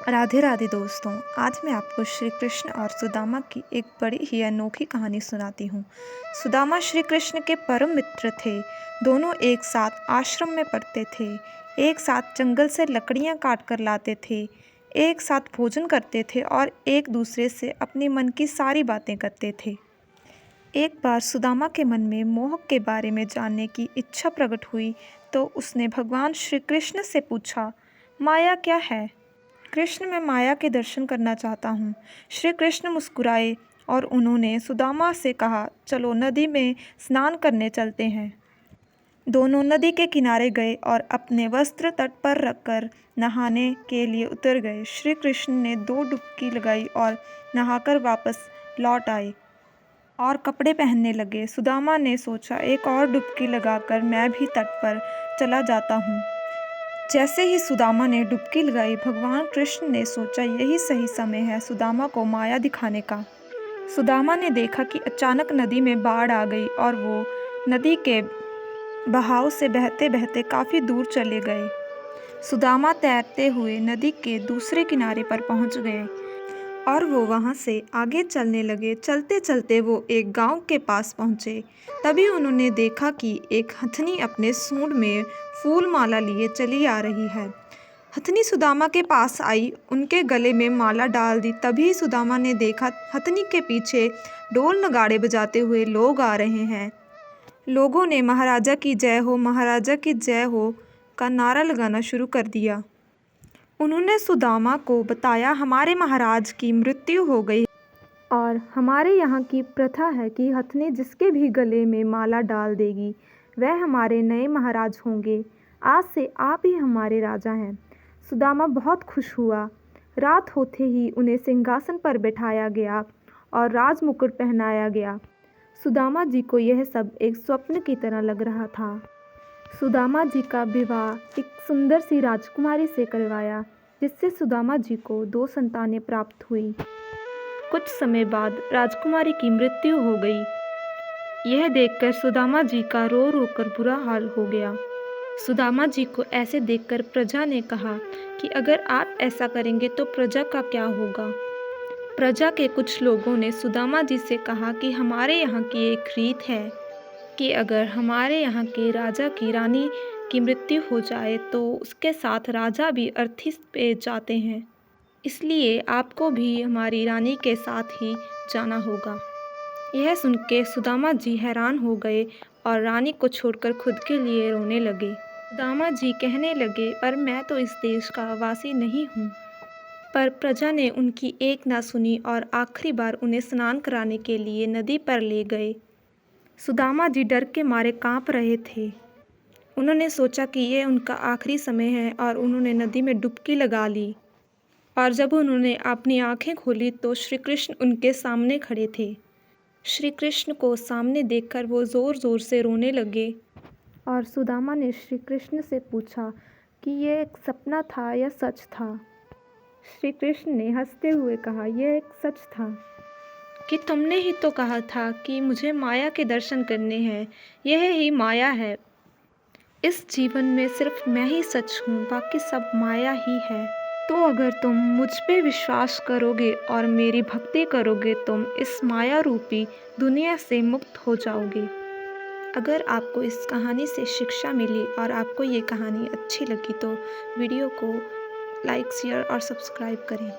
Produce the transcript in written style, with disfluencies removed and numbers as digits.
राधे राधे दोस्तों। आज मैं आपको श्री कृष्ण और सुदामा की एक बड़ी ही अनोखी कहानी सुनाती हूँ। सुदामा श्री कृष्ण के परम मित्र थे। दोनों एक साथ आश्रम में पढ़ते थे, एक साथ जंगल से लकड़ियाँ काट कर लाते थे, एक साथ भोजन करते थे और एक दूसरे से अपने मन की सारी बातें करते थे। एक बार सुदामा के मन में मोह के बारे में जानने की इच्छा प्रकट हुई तो उसने भगवान श्री कृष्ण से पूछा, माया क्या है? कृष्ण, मैं माया के दर्शन करना चाहता हूँ। श्री कृष्ण मुस्कुराए और उन्होंने सुदामा से कहा, चलो नदी में स्नान करने चलते हैं। दोनों नदी के किनारे गए और अपने वस्त्र तट पर रखकर नहाने के लिए उतर गए। श्री कृष्ण ने 2 डुबकी लगाई और नहाकर वापस लौट आए और कपड़े पहनने लगे। सुदामा ने सोचा, एक और डुबकी लगाकर मैं भी तट पर चला जाता हूँ। जैसे ही सुदामा ने डुबकी लगाई, भगवान कृष्ण ने सोचा यही सही समय है सुदामा को माया दिखाने का। सुदामा ने देखा कि अचानक नदी में बाढ़ आ गई और वो नदी के बहाव से बहते बहते काफ़ी दूर चले गए। सुदामा तैरते हुए नदी के दूसरे किनारे पर पहुंच गए और वो वहाँ से आगे चलने लगे। चलते चलते वो एक गांव के पास पहुँचे। तभी उन्होंने देखा कि एक हथनी अपने सूंड में फूल माला लिए चली आ रही है। हथनी सुदामा के पास आई, उनके गले में माला डाल दी। तभी सुदामा ने देखा हथनी के पीछे ढोल नगाड़े बजाते हुए लोग आ रहे हैं। लोगों ने महाराजा की जय हो, महाराजा की जय हो का नारा लगाना शुरू कर दिया। उन्होंने सुदामा को बताया, हमारे महाराज की मृत्यु हो गई और हमारे यहाँ की प्रथा है कि हथनी जिसके भी गले में माला डाल देगी वह हमारे नए महाराज होंगे। आज से आप ही हमारे राजा हैं। सुदामा बहुत खुश हुआ। रात होते ही उन्हें सिंहासन पर बैठाया गया और राज मुकुट पहनाया गया। सुदामा जी को यह सब एक स्वप्न की तरह लग रहा था। सुदामा जी का विवाह एक सुंदर सी राजकुमारी से करवाया, जिससे सुदामा जी को 2 संतानें प्राप्त हुई। कुछ समय बाद राजकुमारी की मृत्यु हो गई। यह देखकर सुदामा जी का रो रो कर बुरा हाल हो गया। सुदामा जी को ऐसे देखकर प्रजा ने कहा कि अगर आप ऐसा करेंगे तो प्रजा का क्या होगा। प्रजा के कुछ लोगों ने सुदामा जी से कहा कि हमारे यहाँ की एक रीत है कि अगर हमारे यहाँ के राजा की रानी की मृत्यु हो जाए तो उसके साथ राजा भी अर्थी पे जाते हैं, इसलिए आपको भी हमारी रानी के साथ ही जाना होगा। यह सुन के सुदामा जी हैरान हो गए और रानी को छोड़कर खुद के लिए रोने लगे। सुदामा जी कहने लगे, पर मैं तो इस देश का वासी नहीं हूँ। पर प्रजा ने उनकी एक ना सुनी और आखिरी बार उन्हें स्नान कराने के लिए नदी पर ले गए। सुदामा जी डर के मारे कांप रहे थे। उन्होंने सोचा कि यह उनका आखिरी समय है और उन्होंने नदी में डुबकी लगा ली। और जब उन्होंने अपनी आंखें खोली तो श्री कृष्ण उनके सामने खड़े थे। श्री कृष्ण को सामने देखकर वो ज़ोर ज़ोर से रोने लगे और सुदामा ने श्री कृष्ण से पूछा कि यह एक सपना था या सच था। श्री कृष्ण ने हंसते हुए कहा, यह एक सच था कि तुमने ही तो कहा था कि मुझे माया के दर्शन करने हैं। यह ही माया है। इस जीवन में सिर्फ मैं ही सच हूँ, बाकी सब माया ही है। तो अगर तुम मुझ पे विश्वास करोगे और मेरी भक्ति करोगे, तुम इस माया रूपी दुनिया से मुक्त हो जाओगे। अगर आपको इस कहानी से शिक्षा मिली और आपको ये कहानी अच्छी लगी तो वीडियो को लाइक, शेयर और सब्सक्राइब करें।